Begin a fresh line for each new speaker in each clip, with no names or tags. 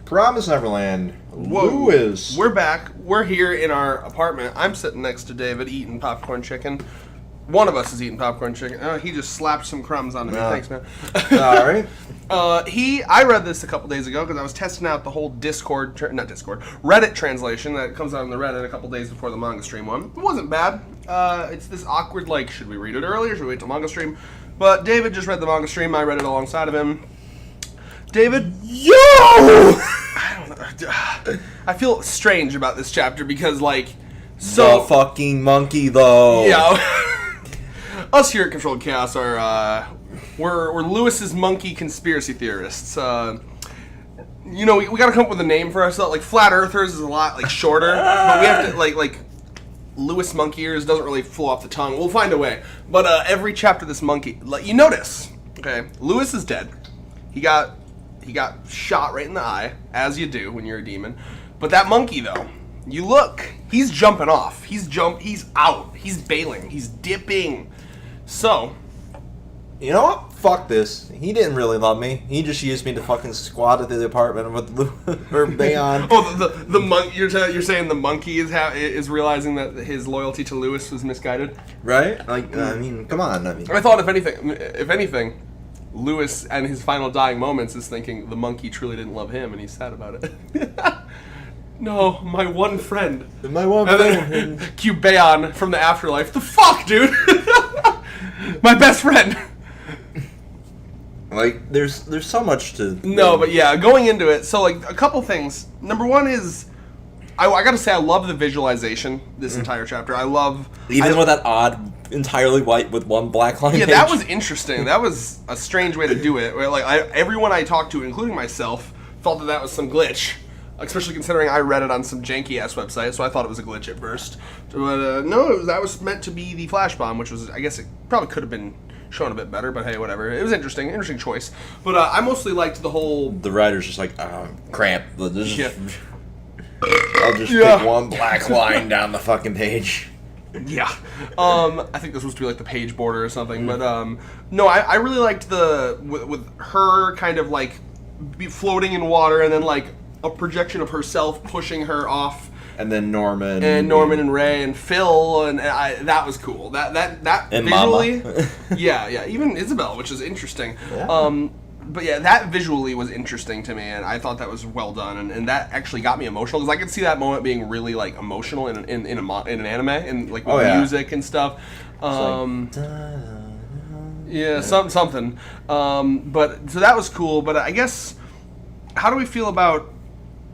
Promise Neverland.
Whoa.
Lewis.
We're back. We're here in our apartment. I'm sitting next to David eating popcorn chicken. One of us is eating popcorn chicken. Oh, he just slapped some crumbs onto me. Thanks, man.
All right.
I read this a couple days ago because I was testing out the whole Reddit translation that comes out on the Reddit a couple days before the manga stream one. It wasn't bad. It's this awkward, like, should we read it earlier? Should we wait till manga stream? But David just read the manga stream. I read it alongside of him. David,
Yo!
I don't know. I feel strange about this chapter because, like,
The fucking monkey, though.
Yeah. Us here at Controlled Chaos are, we're Lewis's monkey conspiracy theorists. We gotta come up with a name for ourselves. Like, Flat Earthers is a lot, like, shorter. But we have to, like Lewis Monkey Ears doesn't really flow off the tongue. We'll find a way. But, every chapter this monkey, you notice, okay, Lewis is dead. He got shot right in the eye, as you do when you're a demon. But that monkey, though, you look, he's jumping off. He's out. He's bailing. He's dipping. So,
you know what? Fuck this. He didn't really love me. He just used me to fucking squat at the apartment with Bayon.
Oh, the monkey. You're saying the monkey is realizing that his loyalty to Lewis was misguided,
right? Like, I mean, come on.
I thought if anything, Lewis and his final dying moments is thinking the monkey truly didn't love him, and he's sad about it. No, my one friend.
My one friend.
And then cue Bayon from the afterlife. The fuck, dude? My best friend.
Like, there's so much to...
No, but yeah, going into it, so, like, a couple things. Number one is, I gotta say, I love the visualization this entire chapter. I love...
Even with that odd, entirely white with one black line page.
That was interesting. That was a strange way to do it. Where, like, everyone I talked to, including myself, thought that was some glitch. Especially considering I read it on some janky-ass website, so I thought it was a glitch at first. But, no, that was meant to be the flash bomb, which was, I guess it probably could have been shown a bit better, but hey, whatever. It was interesting choice. But I mostly liked the whole...
The writer's just like, cramp. I'll just
Yeah.
pick one black line down the fucking page.
Yeah. I think this was to be like the page border or something, but no, I really liked with her kind of like floating in water and then like a projection of herself pushing her off.
And then Norman
and Ray and Phil and that was cool. That
and
visually,
Mama.
yeah, even Isabel, which is interesting.
Yeah.
But yeah, that visually was interesting to me, and I thought that was well done, and that actually got me emotional because I could see that moment being really like emotional in an anime and like with music and stuff. Yeah, something. But so that was cool. But I guess, how do we feel about?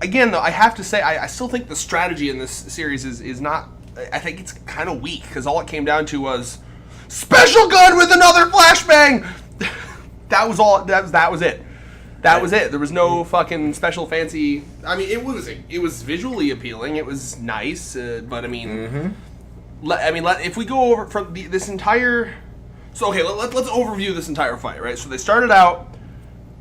Again, though, I have to say, I still think the strategy in this series is not... I think it's kind of weak, because all it came down to was... Special gun with another flashbang! That was all... That was it. That was it. There was no fucking special fancy... I mean, it was visually appealing. It was nice, but I mean... if we go over from this entire... So, okay, let's overview this entire fight, right? So they started out...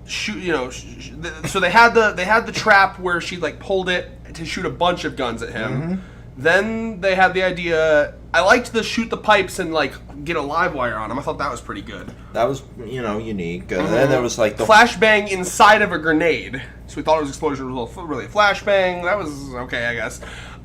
so they had the trap where she like pulled it to shoot a bunch of guns at him. Then they had the idea. I liked the shoot the pipes and like get a live wire on him. I thought that was pretty good.
That was unique. And then there was like the
flashbang inside of a grenade. So we thought it was explosion was really a flashbang. That was okay, I guess.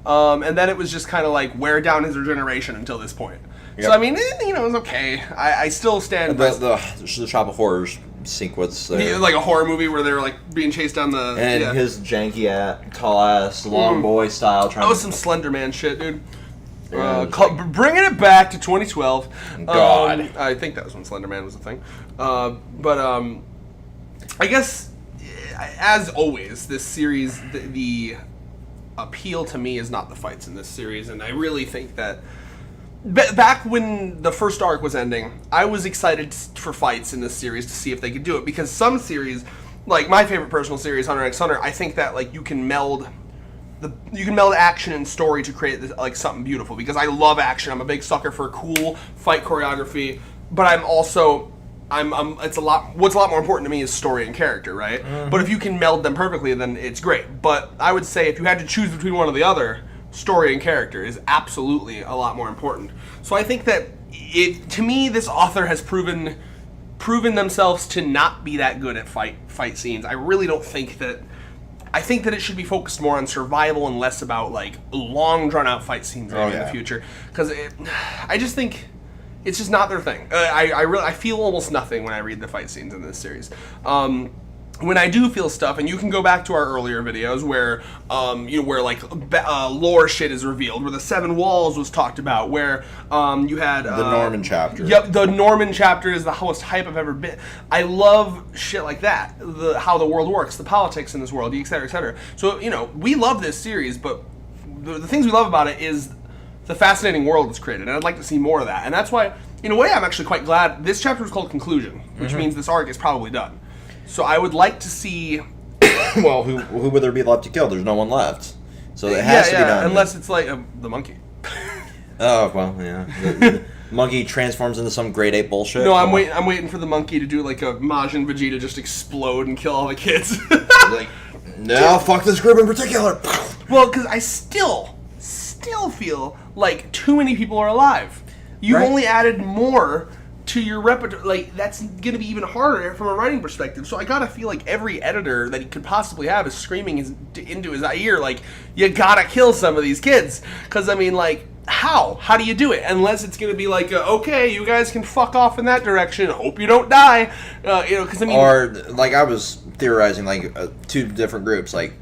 And then it was just kind of like wear down his regeneration until this point. Yep. So I mean, it was okay. I still stand by
the Shop of Horrors sequence there.
Yeah, like a horror movie where they were like being chased down the...
And his janky tall ass, long boy style.
That was some Slender Man shit, dude. Bringing it back to 2012.
God.
I think that was when Slender Man was a thing. But I guess, as always, this series, the appeal to me is not the fights in this series, and I really think that back when the first arc was ending, I was excited for fights in this series to see if they could do it, because some series, like my favorite personal series, Hunter x Hunter, I think that like you can meld action and story to create this, like something beautiful, because I love action. I'm a big sucker for cool fight choreography, but I'm also what's a lot more important to me is story and character, right? But if you can meld them perfectly, then it's great. But I would say if you had to choose between one or the other, story and character is absolutely a lot more important. So I think that to me, this author has proven themselves to not be that good at fight scenes. I really don't think that I think that it should be focused more on survival and less about like long drawn out fight scenes in the future. Because I just think it's just not their thing. I feel almost nothing when I read the fight scenes in this series. When I do feel stuff, and you can go back to our earlier videos where, where like lore shit is revealed, where the Seven Walls was talked about, where you had
the Norman chapter.
Yep, the Norman chapter is the most hype I've ever been. I love shit like that, how the world works, the politics in this world, et cetera, et cetera. So we love this series, but the things we love about it is the fascinating world it's created, and I'd like to see more of that. And that's why, in a way, I'm actually quite glad this chapter is called Conclusion, which means this arc is probably done. So I would like to see.
Well, who would there be left to kill? There's no one left, so it has to be done.
Unless it's like the monkey.
Oh well, yeah. The monkey transforms into some grade 8 bullshit.
No, I'm waiting for the monkey to do like a Majin Vegeta, just explode and kill all the kids.
Like, no, fuck this group in particular.
Well, because I still feel like too many people are alive. You've only added more to your repertoire. Like, that's going to be even harder from a writing perspective. So I gotta feel like every editor that he could possibly have is screaming into his ear, like, you gotta kill some of these kids. Because, I mean, like, how do you do it? Unless it's going to be like, okay, you guys can fuck off in that direction, hope you don't die. Because, I mean...
Or, like, I was theorizing, like, two different groups, like,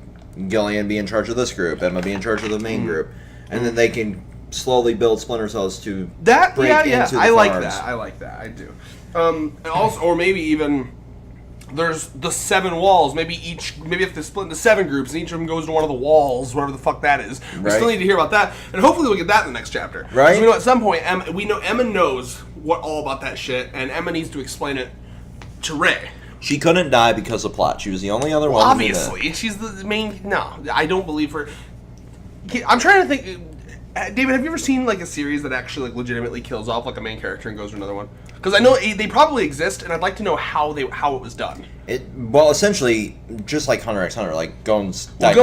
Gillian be in charge of this group, Emma be in charge of the main group, and then they can slowly build Splinter Cells to
that.
break into the
I like
farms.
that. I like that. I do. And also, or maybe even there's the 7 walls. Maybe if they split into 7 groups, and each of them goes to one of the walls, whatever the fuck that is. We still need to hear about that, and hopefully we'll get that in the next chapter.
Right.
So we know at some point, Emma knows all about that shit, and Emma needs to explain it to Ray.
She couldn't die because of plot. She was the only other one.
Obviously, she's the main. No, I don't believe her. I'm trying to think. David, have you ever seen like a series that actually like legitimately kills off like a main character and goes to another one? Because I know they probably exist, and I'd like to know how it was done.
Well, essentially, just like Hunter x Hunter, like Gon's.
Like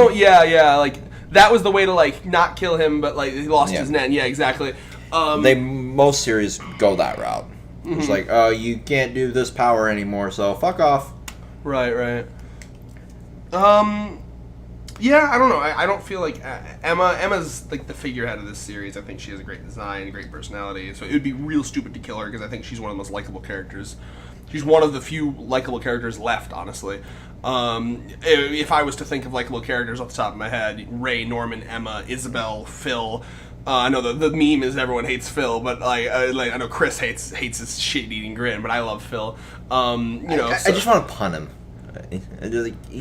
that was the way to like not kill him, but like he lost his net. Yeah, exactly.
Most series go that route. Mm-hmm. It's like, oh, you can't do this power anymore, so fuck off.
Right. Yeah, I don't know. I don't feel like Emma's like the figurehead of this series. I think she has a great design, great personality. So it would be real stupid to kill her because I think she's one of the most likable characters. She's one of the few likable characters left, honestly. If I was to think of likable characters off the top of my head, Ray, Norman, Emma, Isabel, Phil. I know the meme is everyone hates Phil, but I know Chris hates his shit-eating grin, but I love Phil.
I just want to pun him.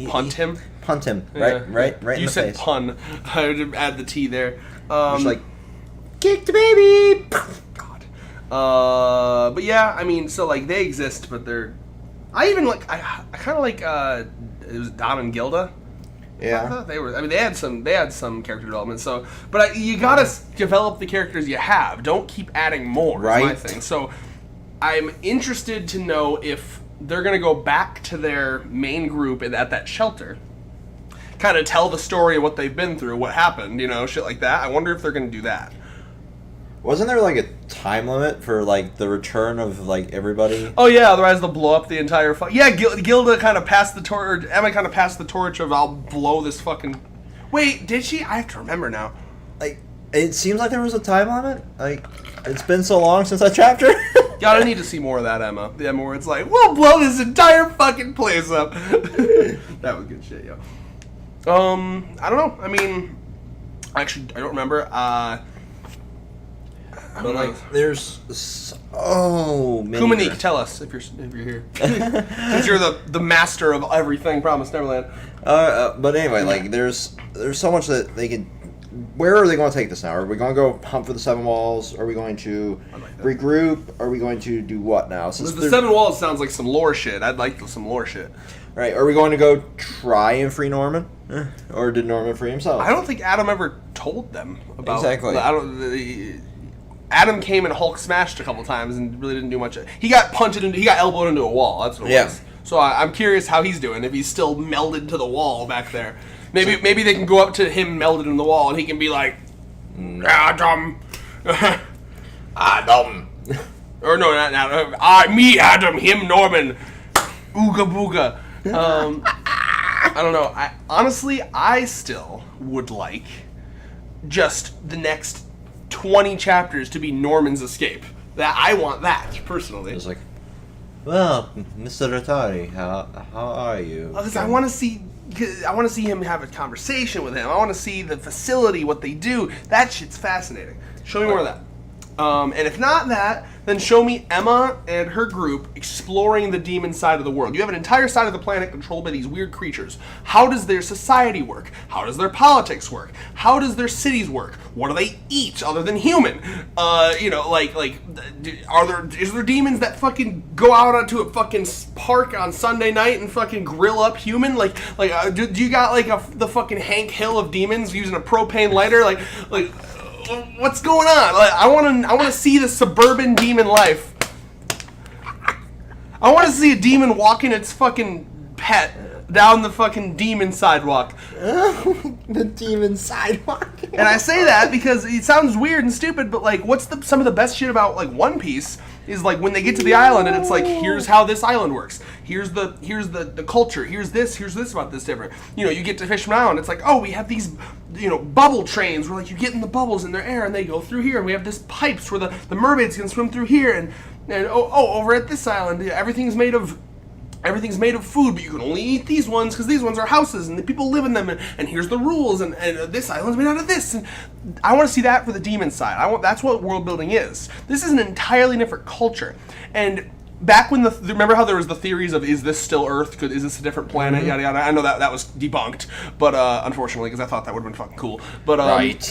Punt him?
Punt him,
Yeah.
right in the face.
You said pun. I would add the T there.
Just like, kick the baby!
God. But yeah, I mean, so like they exist, but they're... I kind of like, it was Don and Gilda.
Yeah.
I thought they were... I mean, they had some character development, so... But you gotta develop the characters you have. Don't keep adding more, is my thing. So, I'm interested to know if they're gonna go back to their main group at that shelter. Kind of tell the story of what they've been through, what happened, shit like that. I wonder if they're gonna do that.
Wasn't there like a time limit for like the return of like everybody?
Oh yeah, otherwise they'll blow up the entire. Yeah, Gilda kind of passed the torch. Emma kind of passed the torch of I'll blow this fucking. Wait, did she? I have to remember now.
Like, it seems like there was a time limit. Like, it's been so long since that chapter.
Gotta need to see more of that Emma. The Emma where it's like, we'll blow this entire fucking place up. That was good shit, yo. I don't know. I mean, actually, I don't remember.
But like, there's so many.
Kumanique, tell us if you're here, since you're the master of everything. Promise Neverland.
But anyway, like, there's so much that they could. Where are they going to take this now? Are we going to go hunt for the 7 walls? Are we going to regroup? Are we going to do what now?
Since the 7 walls sounds like some lore shit. I'd like some lore shit.
Right. Are we going to go try and free Norman? Or did Norman free himself?
I don't think Adam ever told them about...
Exactly.
Adam came and Hulk smashed a couple times and really didn't do much. He got elbowed into a wall. That's what it was. So I'm curious how he's doing, if he's still melded to the wall back there. Maybe they can go up to him melded in the wall and he can be like, Adam.
Adam.
Or no, not Adam. Me, Adam, him, Norman. Ooga booga. I don't know. I still would like just the next 20 chapters to be Norman's escape. I want that personally.
It's like, well, Mr. Atari, how are you?
Because I want to see him have a conversation with him. I want to see the facility, what they do. That shit's fascinating. Show me more of that. And if not that, then show me Emma and her group exploring the demon side of the world. You have an entire side of the planet controlled by these weird creatures. How does their society work? How does their politics work? How does their cities work? What do they eat other than human? Is there demons that fucking go out onto a fucking park on Sunday night and fucking grill up human? Do you got the fucking Hank Hill of demons using a propane lighter? What's going on? I want to see the suburban demon life. I want to see a demon walking its fucking pet down the fucking demon sidewalk.
The demon sidewalk.
And I say that because it sounds weird and stupid, but what's some of the best shit about One Piece is when they get to the island and it's here's how this island works. Here's the culture. Here's this about this different. You get to Fish Mountain. It's we have these bubble trains where you get in the bubbles in their air and they go through here, and we have this pipes where the mermaids can swim through here, and over at this island everything's made of food, but you can only eat these ones because these ones are houses and the people live in them, and here's the rules, and this island's made out of this. And I want to see that for the demon side. That's what world building is. This is an entirely different culture. And back when remember how there was the theories of, is this still Earth? Is this a different planet? Yada yada. I know that was debunked, but unfortunately, because I thought that would have been fucking cool. But
right.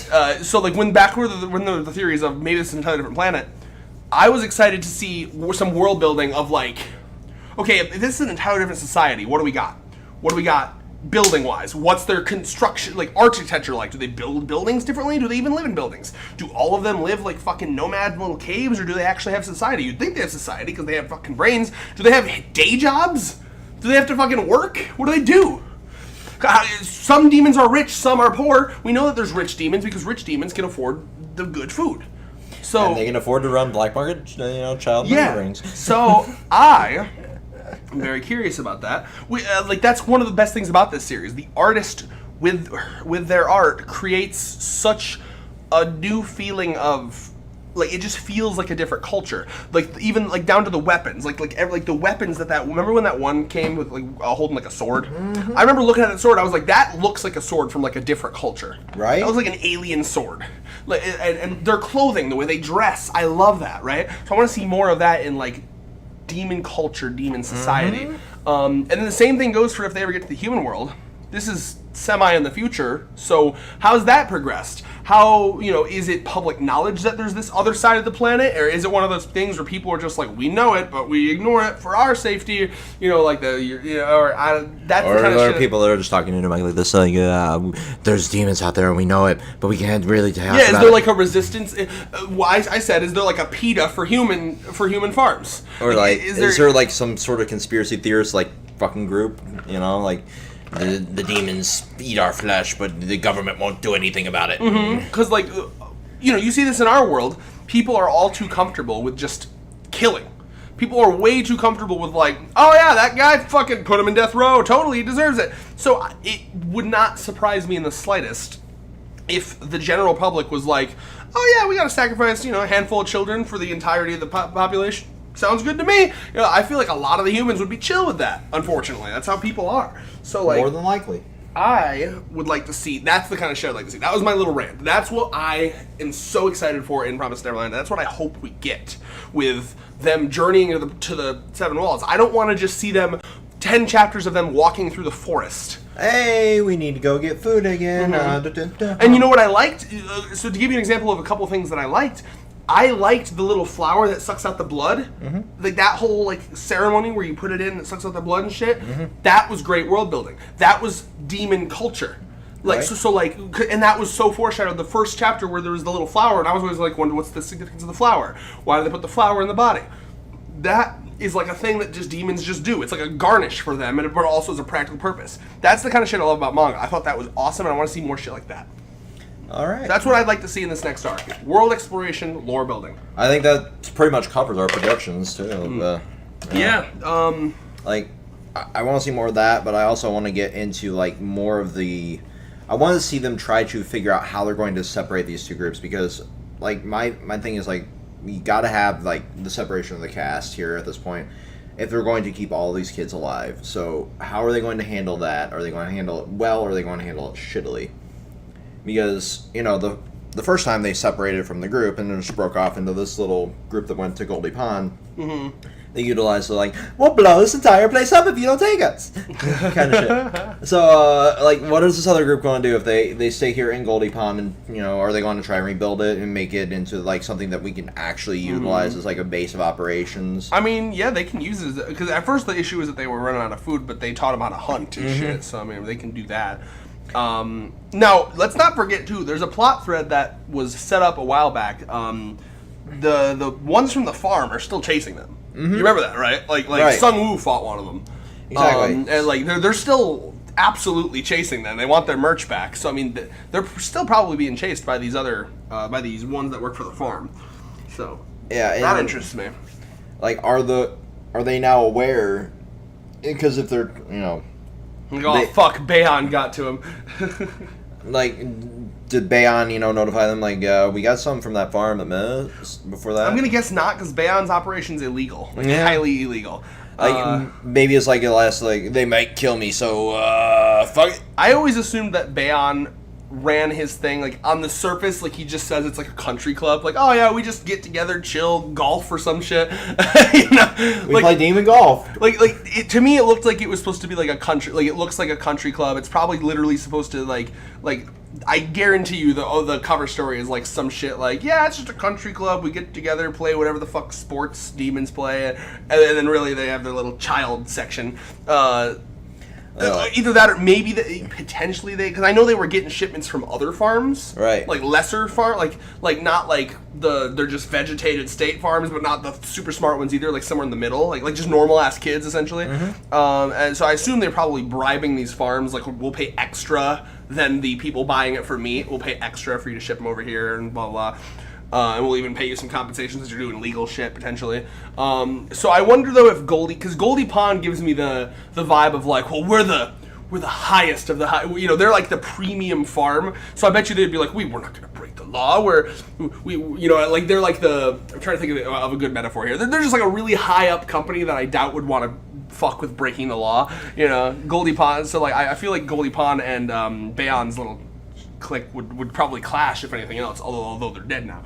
So when the theories of maybe this is an entirely different planet, I was excited to see some world building of okay, if this is an entirely different society, what do we got? What do we got building-wise? What's their construction, architecture like? Do they build buildings differently? Do they even live in buildings? Do all of them live fucking nomad little caves, or do they actually have society? You'd think they have society because they have fucking brains. Do they have day jobs? Do they have to fucking work? What do they do? Some demons are rich, some are poor. We know that there's rich demons because rich demons can afford the good food. So,
and they can afford to run black market, child money rings.
So I'm very curious about that. That's one of the best things about this series. The artist with their art creates such a new feeling of it just feels like a different culture. Even down to the weapons. The weapons that remember when that one came with holding a sword? Mm-hmm. I remember looking at that sword. I was that looks like a sword from a different culture.
Right.
That was an alien sword. And their clothing, the way they dress, I love that. Right. So I want to see more of that in demon culture, demon society. Mm-hmm. And then the same thing goes for if they ever get to the human world. This is semi in the future, so how's that progressed? How, is it public knowledge that there's this other side of the planet, or is it one of those things where people are just we know it, but we ignore it for our safety, that's the kind of shit.
People that are just talking into like this, there's demons out there and we know it, but we can't really tell.
Yeah, is there a resistance? I said, is there a PETA for human farms?
Or is there some sort of conspiracy theorist fucking group, The demons eat our flesh, but the government won't do anything about it.
Because, you see this in our world. People are all too comfortable with just killing. People are way too comfortable with oh yeah, that guy, fucking put him in death row. Totally, he deserves it. So it would not surprise me in the slightest if the general public was oh yeah, we gotta sacrifice, a handful of children for the entirety of the population. Sounds good to me. I feel a lot of the humans would be chill with that. Unfortunately, that's how people are. So
more than likely,
I would like to see. That's the kind of show I'd like to see. That was my little rant. That's what I am so excited for in Promised Neverland. That's what I hope we get with them journeying to the Seven Walls. I don't want to just see them 10 chapters of them walking through the forest.
Hey, we need to go get food again.
Mm-hmm. And you know what I liked? So to give you an example of a couple things that I liked the little flower that sucks out the blood. Mm-hmm. That whole ceremony where you put it in and it sucks out the blood and shit. Mm-hmm. That was great world building. That was demon culture. Right. And that was so foreshadowed. The first chapter where there was the little flower, and I was always wondering, what's the significance of the flower? Why do they put the flower in the body? That is a thing that just demons just do. It's a garnish for them, but also as a practical purpose. That's the kind of shit I love about manga. I thought that was awesome, and I want to see more shit like that.
All right.
That's what I'd like to see in this next arc. World exploration, lore building.
I think that pretty much covers our predictions, too.
Yeah.
I want to see more of that, but I also want to get into like more of the. I want to see them try to figure out how they're going to separate these two groups because, like, my thing is like you got to have like the separation of the cast here at this point if they're going to keep all these kids alive. So how are they going to handle that? Are they going to handle it well, or are they going to handle it shittily? Because the first time they separated from the group and then just broke off into this little group that went to Goldie Pond. Mm-hmm. They utilized like, we'll blow this entire place up if you don't take us, kind of shit. So, like, what is this other group going to do if they stay here in Goldie Pond, and are they going to try and rebuild it and make it into like something that we can actually utilize as like a base of operations?
I mean, yeah, they can use it because at first the issue was that they were running out of food, but they taught them how to hunt and shit. So I mean, they can do that. Now, let's not forget too. There's a plot thread that was set up a while back. The ones from the farm are still chasing them. Mm-hmm. You remember that, right? Like right. Sung Woo fought one of them.
Exactly.
And like they're still absolutely chasing them. They want their merch back. So I mean, they're still probably being chased by these other by these ones that work for the farm. So
yeah,
that interests me.
Like, are they now aware? Because if they're
fuck, Bayon got to him.
Like, did Bayon, notify them, like, we got some from that farm that missed before that?
I'm going to guess not, because Bayon's operation's illegal. Like, highly illegal.
Like, maybe it's like the last, like, they might kill me, so, fuck it.
I always assumed that Bayon ran his thing, like, on the surface, like, he just says it's like a country club. Like, oh, yeah, we just get together, chill, golf or some shit.
We play demon golf.
To me, it looked like it was supposed to be like a country, like, it looks like a country club. It's probably literally supposed to, like I guarantee you the cover story is like some shit like, yeah, it's just a country club. We get together, play whatever the fuck sports demons play, and then really they have their little child section. Either that or maybe potentially because I know they were getting shipments from other farms,
right? Like
lesser farm, like not like they're just vegetated state farms, but not the super smart ones either. Like somewhere in the middle, like just normal ass kids essentially. Mm-hmm. And so I assume they're probably bribing these farms. Like, we'll pay extra than the people buying it for meat. We'll pay extra for you to ship them over here and blah blah. And we'll even pay you some compensation since you're doing legal shit, potentially. So I wonder, though, if because Goldie Pond gives me the vibe of, like, well, we're the highest of the high. They're like the premium farm. So I bet you they'd be like, we're not going to break the law. Like, they're like I'm trying to think of a good metaphor here. They're just like a really high up company that I doubt would want to fuck with breaking the law. Goldie Pond. So, like, I feel like Goldie Pond and Bayon's little clique would probably clash, if anything else, although they're dead now.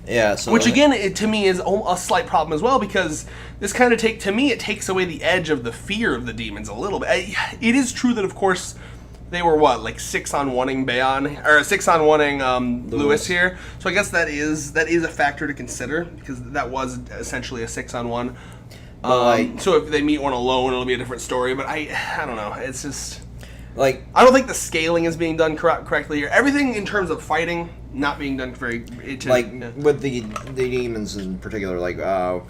Yeah. So
which again, to me, is a slight problem as well, because this kind of it takes away the edge of the fear of the demons a little bit. It is true that, of course, they were like 6-on-1ing Bayon, or 6-on-1ing Lewis here. So I guess that is a factor to consider, because that was essentially a 6-on-1. So if they meet one alone, it'll be a different story. But I don't know. It's just like, I don't think the scaling is being done correctly here. Everything in terms of fighting not being done very
with the demons in particular. Like, how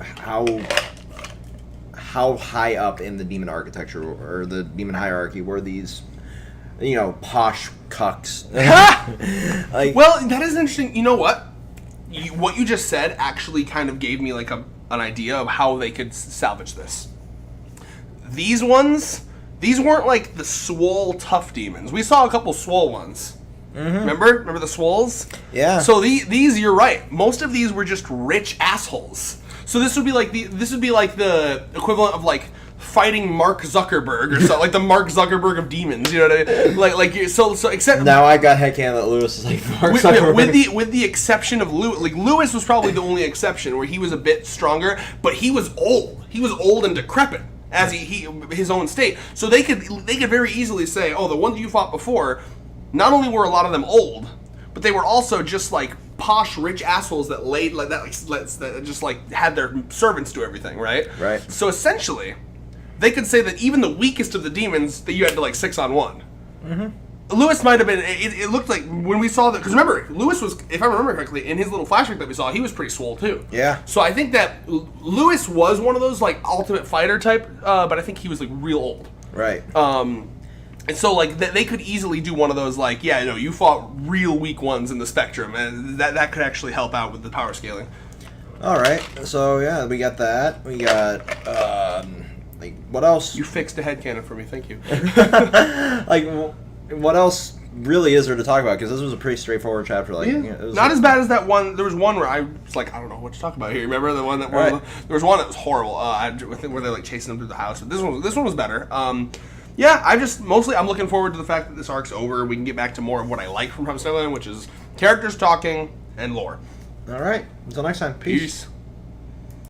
high up in the demon architecture or the demon hierarchy were these, posh cucks?
Well, that is interesting. You know what? What you just said actually kind of gave me like an idea of how they could salvage this. These weren't like the swole tough demons. We saw a couple swole ones. Mm-hmm. Remember the swoles?
Yeah.
So these, you're right. Most of these were just rich assholes. So this would be like the equivalent of like fighting Mark Zuckerberg or something, like the Mark Zuckerberg of demons. You know what I mean? So except
now I got headcanon that Lewis is like Mark Zuckerberg.
With the exception of Lewis. Like, Lewis was probably the only exception where he was a bit stronger, but he was old. He was old and decrepit as his own state. So they could very easily say, oh, the ones you fought before, not only were a lot of them old, but they were also just like posh, rich assholes that laid like that, that just like had their servants do everything, right?
Right.
So essentially, they could say that even the weakest of the demons that you had to like 6-on-1. Mm-hmm. Lewis might have been. It looked like when we saw that, because remember, Lewis was, if I remember correctly, in his little flashback that we saw, he was pretty swole too.
Yeah.
So I think that Lewis was one of those like ultimate fighter type, but I think he was like real old.
Right.
And so, like, they could easily do one of those, like, yeah, no, you fought real weak ones in the spectrum, and that could actually help out with the power scaling.
All right. So, yeah, we got that. We got like what else?
You fixed a headcanon for me. Thank you.
Like, what else really is there to talk about? Because this was a pretty straightforward chapter. Like, it was
not as bad as that one. There was one where I was like, I don't know what to talk about here. Remember the one that there was one that was horrible. Where they like chasing them through the house. But this one was better. Yeah, I'm looking forward to the fact that this arc's over. We can get back to more of what I like from Promised Neverland, which is characters talking and lore.
All right. Until next time. Peace.